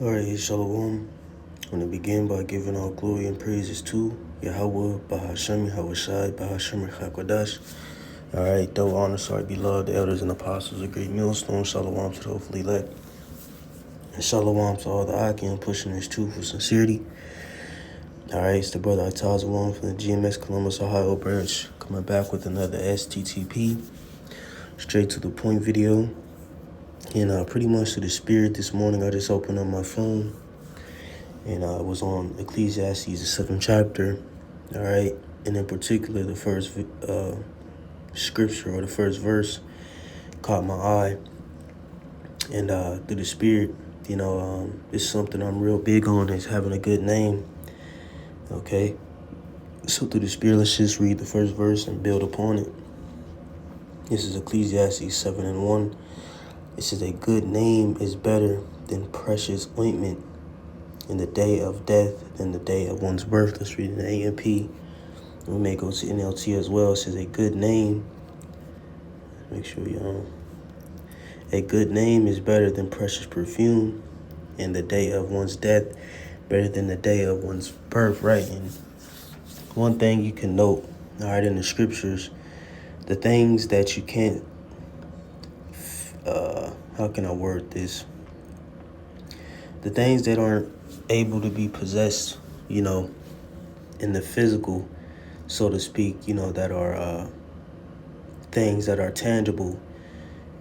Alright, Shalom. I want to begin by giving all glory and praises to Yahweh, Bahashem, Yahushai, Bahashem, Chakwadash. Alright, though honor to our beloved elders and apostles, a great millstone. Shalom to the hopefully elect. And shalom to all the Akim pushing this truth with sincerity. Alright, it's the brother Atazawam from the GMS Columbus, Ohio branch, coming back with another STTP, straight to the point video. And pretty much to the spirit this morning, I just opened up my phone. And I was on Ecclesiastes, the 7th chapter, all right? And in particular, the first scripture or the first verse caught my eye. And through the spirit, it's something I'm real big on, is having a good name, okay? So through the spirit, let's just read the first verse and build upon it. This is Ecclesiastes 7:1. It says, a good name is better than precious ointment in the day of death than the day of one's birth. Let's read in the AMP. We may go to NLT as well. It says a good name. Make sure you're on. A good name is better than precious perfume in the day of one's death, better than the day of one's birth, right? And one thing you can note, all right, in the scriptures, the things that you can't, how can I word this? The things that aren't able to be possessed, in the physical, so to speak, that are things that are tangible,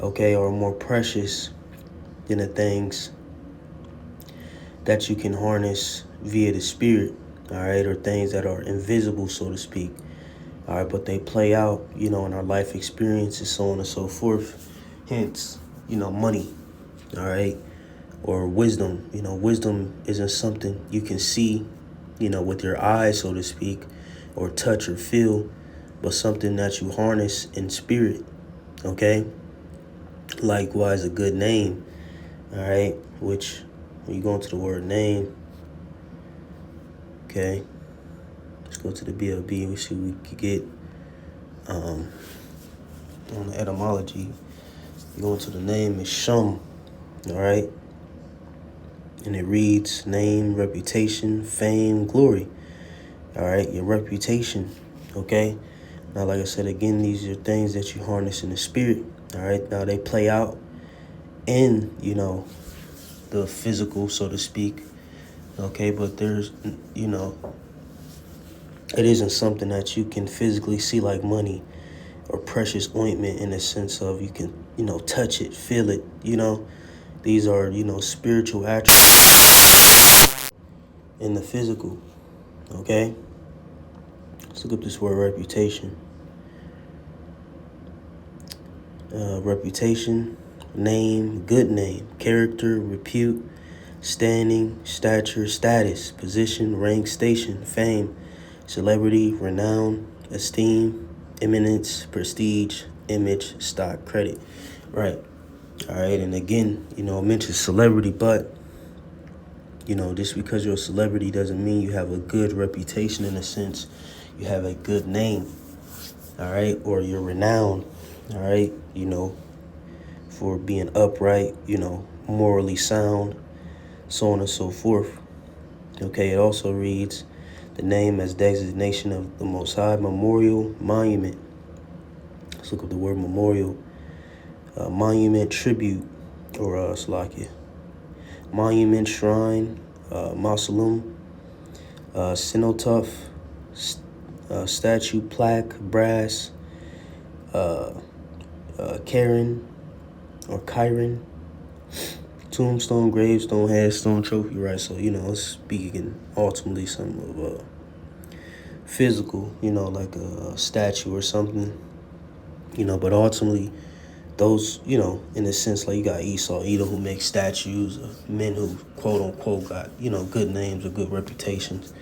okay, or more precious than the things that you can harness via the spirit, all right, or things that are invisible, so to speak, all right, but they play out, in our life experiences, so on and so forth. Hence, money, all right, or wisdom. Wisdom isn't something you can see, with your eyes, so to speak, or touch or feel, but something that you harness in spirit, okay? Likewise, a good name, all right, which when you go into the word name, okay, let's go to the BLB. We see what we could get on the etymology. You go into the name, is Shum, all right? And it reads name, reputation, fame, glory. All right, your reputation, okay? Now, like I said, again, these are things that you harness in the spirit, all right? Now, they play out in, the physical, so to speak, okay? But there's, it isn't something that you can physically see like money or precious ointment in the sense of you can, touch it, feel it, These are, spiritual attributes in the physical, okay? Let's look up this word reputation. Reputation, name, good name, character, repute, standing, stature, status, position, rank, station, fame, celebrity, renown, esteem, eminence, prestige, image, stock, credit. Right. All right. And again, I mentioned celebrity, but, just because you're a celebrity doesn't mean you have a good reputation in a sense. You have a good name. All right. Or you're renowned. All right. For being upright, morally sound, so on and so forth. Okay. It also reads the name as designation of the Most High, memorial, monument. Let's look up the word memorial. Monument, tribute, or Slakia. Monument, shrine, mausoleum, cenotaph, statue, plaque, brass, Karen or Chiron, tombstone, gravestone, headstone, trophy, right? So, it's speaking ultimately some of physical, like a statue or something, but ultimately those, in a sense, like you got Esau, Edom, who makes statues of men who, quote unquote, got, good names or good reputations,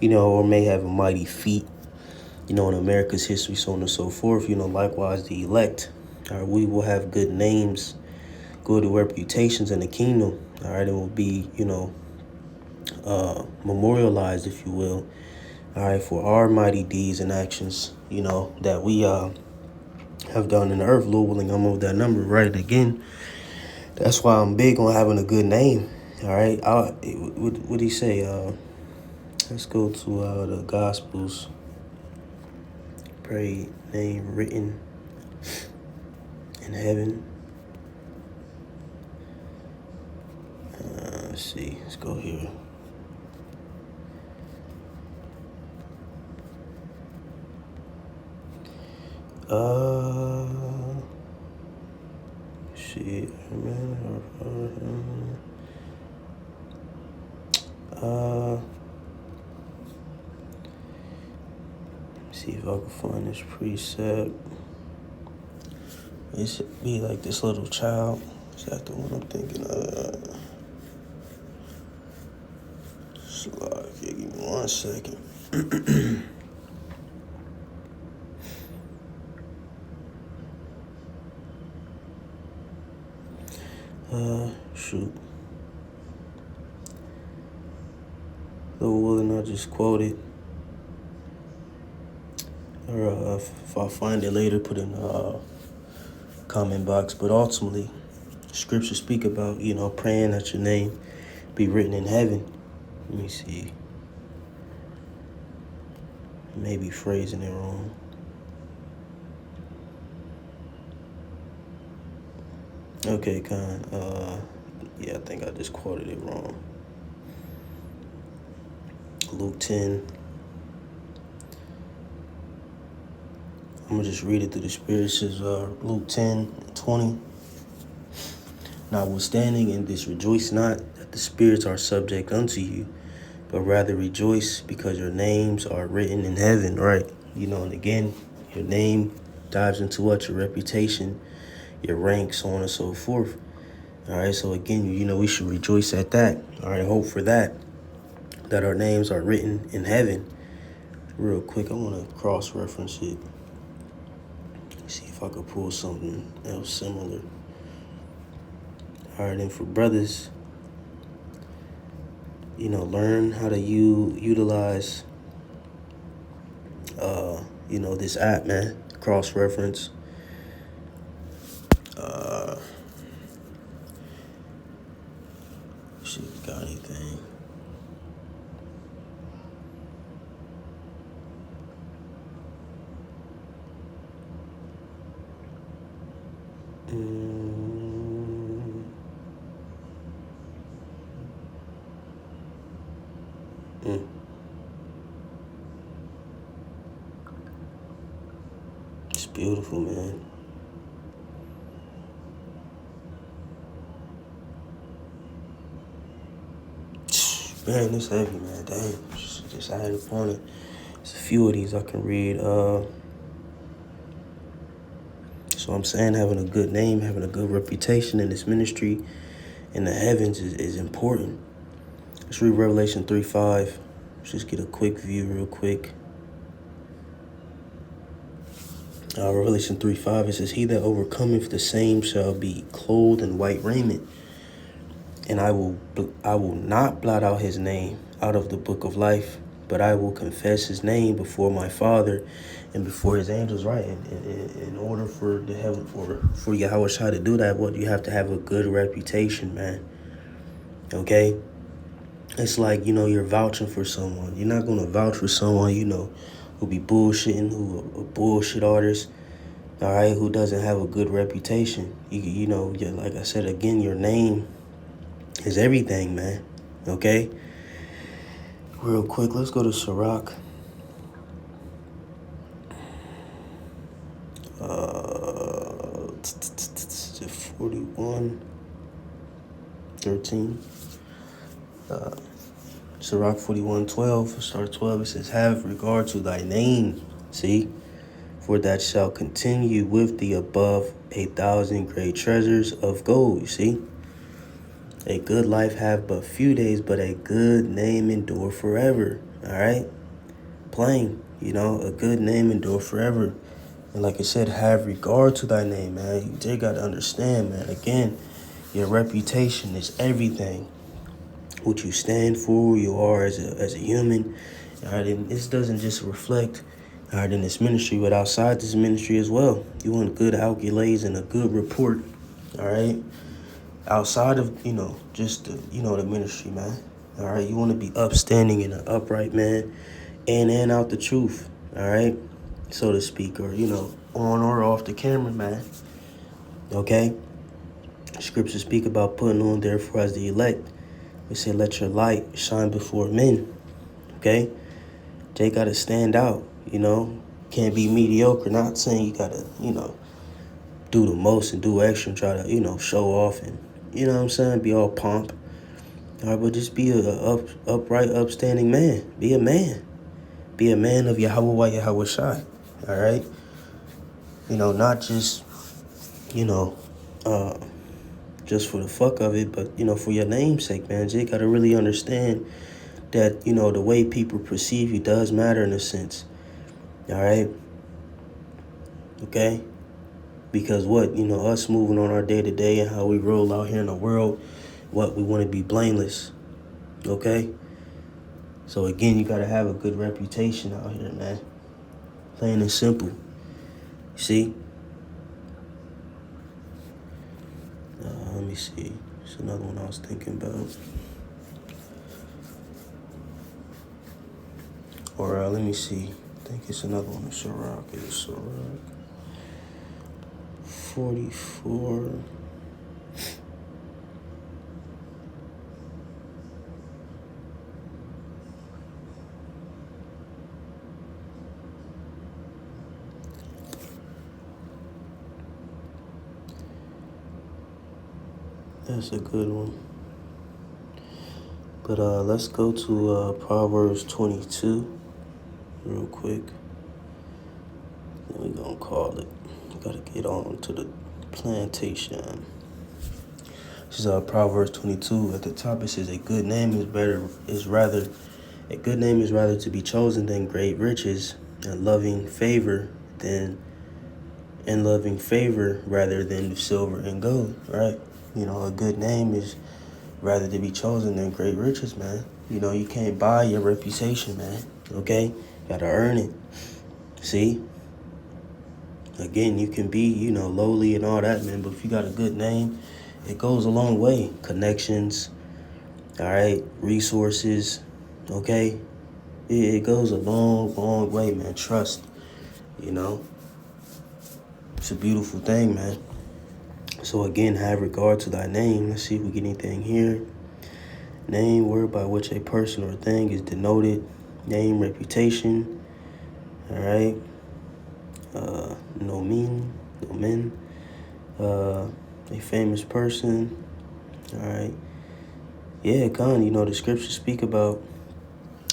or may have a mighty feat, in America's history, so on and so forth. Likewise, the elect, all right, we will have good names, good reputations in the kingdom, all right, it will be, memorialized, if you will, all right, for our mighty deeds and actions, that we have done in the earth. Lord willing, I'm over that number, right? Again, that's why I'm big on having a good name, All right. What do he say? Let's go to the Gospels. Pray name written in heaven. Let's see. Let's go here. Shit, man. See if I can find this precept. It should be like this little child. Is that the one I'm thinking of? Slide. Give me 1 second. Shoot. Lord willing, I'll just quote it. Or if I find it later, put in the comment box. But ultimately, scriptures speak about, praying that your name be written in heaven. Let me see. Maybe phrasing it wrong. Okay, yeah, I think I just quoted it wrong. Luke 10. I'm going to just read it through the Spirit. It says, Luke 10:20. Notwithstanding in this, rejoice not that the spirits are subject unto you, but rather rejoice because your names are written in heaven, right? And again, your name dives into what? Your reputation, your rank, so on and so forth. All right, so again, we should rejoice at that. All right, hope for that our names are written in heaven. Real quick, I want to cross-reference it. See if I could pull something else similar. All right, and for brothers, learn how to utilize, this app, man. Cross-reference. Shit, got anything? It's beautiful, man. Man, it's heavy, man. Damn. Just added upon it. There's a few of these I can read. So I'm saying having a good name, having a good reputation in this ministry in the heavens is important. Let's read Revelation 3:5. Let's just get a quick view real quick. Revelation 3:5, it says, he that overcometh, the same shall be clothed in white raiment, and I will not blot out his name out of the book of life, but I will confess his name before my Father and before his angels. Right? In order for the heaven, for Yahweh Shai to do that, you have to have a good reputation, man. Okay? It's like, you're vouching for someone. You're not going to vouch for someone, who be bullshitting, who a bullshit artist, all right, who doesn't have a good reputation. Like I said, again, your name is everything, man. Okay? Real quick, let's go to Sirach. 41:13. Sirach 41:12, start 12, it says, have regard to thy name, see, for that shall continue with thee above 1,000 great treasures of gold. You see, a good life have but few days, but a good name endure forever. All right, plain, a good name endure forever. And like I said, have regard to thy name, man. You just got to understand, man. Again, your reputation is everything. What you stand for, you are as a human. All right, and this doesn't just reflect, all right, in this ministry, but outside this ministry as well. You want good accolades and a good report, all right? outside of, just the, the ministry, man. All right, you want to be upstanding and an upright man, and out the truth. All right, so to speak, or on or off the camera, man. Okay, scriptures speak about putting on, therefore, as the elect. We say, let your light shine before men. Okay, they gotta stand out. Can't be mediocre. Not saying you gotta, do the most and do extra and try to, show off and, what I'm saying, be all pomp. All right, but just be a upright, upstanding man. Be a man. Be a man of Yahweh Shai. All right? Not just, just for the fuck of it, but, for your namesake, man. You got to really understand that, the way people perceive you does matter in a sense. All right? Okay? Because us moving on our day-to-day and how we roll out here in the world, we want to be blameless. Okay? So again, you gotta have a good reputation out here, man. Plain and simple. See? Let me see. There's another one I was thinking about. Or let me see. I think it's another one. Sirach. It's Sirach 44. That's a good one. But let's go to Proverbs 22 real quick. Then we're going to call it. Got to get on to the plantation. This is Proverbs 22. At the top it says, a good name is rather to be chosen than great riches, and loving favor rather than silver and gold, right? A good name is rather to be chosen than great riches, man. You can't buy your reputation, man. Okay? Gotta earn it. See? Again, you can be, lowly and all that, man, but if you got a good name, it goes a long way. Connections, all right? Resources, okay? It goes a long, long way, man. Trust, It's a beautiful thing, man. So again, have regard to thy name. Let's see if we get anything here. Name, word by which a person or thing is denoted. Name, reputation. All right. Nomen. A famous person. All right. Yeah, the scriptures speak about,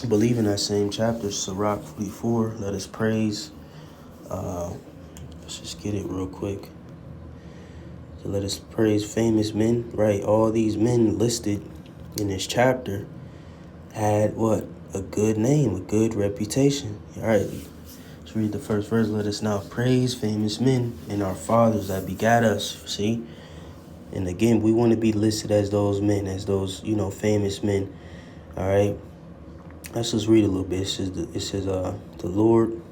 I believe in that same chapter, Sirach 44. Let us praise. Let's just get it real quick. So let us praise famous men, right? All these men listed in this chapter had what? A good name, a good reputation. All right, let's read the first verse. Let us now praise famous men and our fathers that begat us. See? And again, we want to be listed as those men, as those, famous men. All right. Let's just read a little bit. It says, the Lord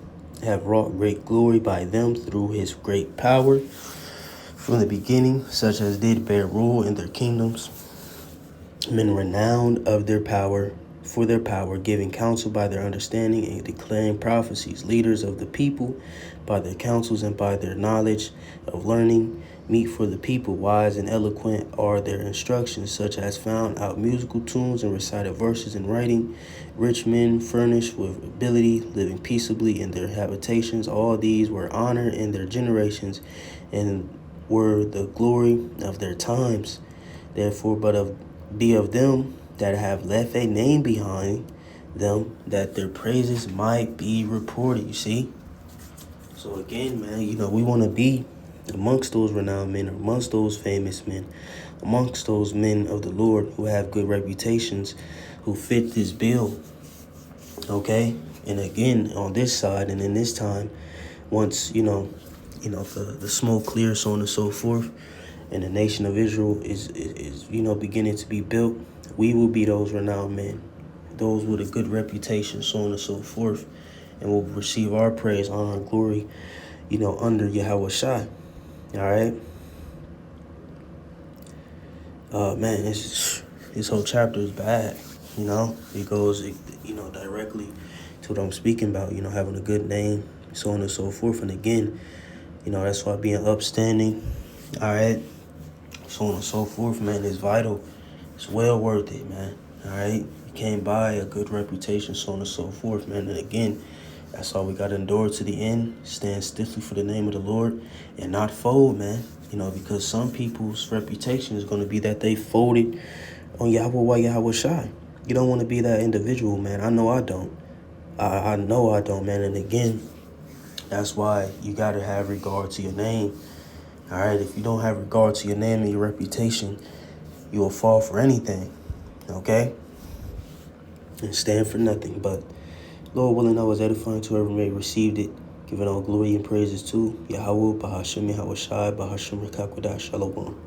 have wrought great glory by them through his great power from the beginning, such as did bear rule in their kingdoms. Men renowned of their power, for their power, giving counsel by their understanding and declaring prophecies. Leaders of the people by their counsels and by their knowledge of learning. Meet for the people, wise and eloquent are their instructions, such as found out musical tunes and recited verses in writing. Rich men furnished with ability, living peaceably in their habitations. All these were honored in their generations and were the glory of their times. Therefore, be of them that have left a name behind them, that their praises might be reported. You see? So again, man, we want to be amongst those renowned men, amongst those famous men, amongst those men of the Lord who have good reputations, who fit this bill. Okay? And again, on this side and in this time, once, the smoke clears, so on and so forth, and the nation of Israel is beginning to be built, we will be those renowned men, those with a good reputation, so on and so forth, and will receive our praise, honor, and glory, under Yahweh Shai. All right. Man, this whole chapter is bad. You know, it goes, directly to what I'm speaking about. You know, having a good name, so on and so forth. And again, that's why being upstanding, all right, so on and so forth, man, is vital. It's well worth it, man. All right, you can't buy a good reputation, so on and so forth, man. And again, that's all we got to endure to the end. Stand stiffly for the name of the Lord and not fold, man. Because some people's reputation is going to be that they folded on Yahweh Shai. You don't want to be that individual, man. I know I don't. I know I don't, man. And again, that's why you got to have regard to your name. All right, if you don't have regard to your name and your reputation, you will fall for anything, okay? And stand for nothing. But Lord willing, I was edifying to whoever may received it, giving all glory and praises to Yahweh, Bahashem Yahweh Shai, Bahashem Rekakwadash, Shalom.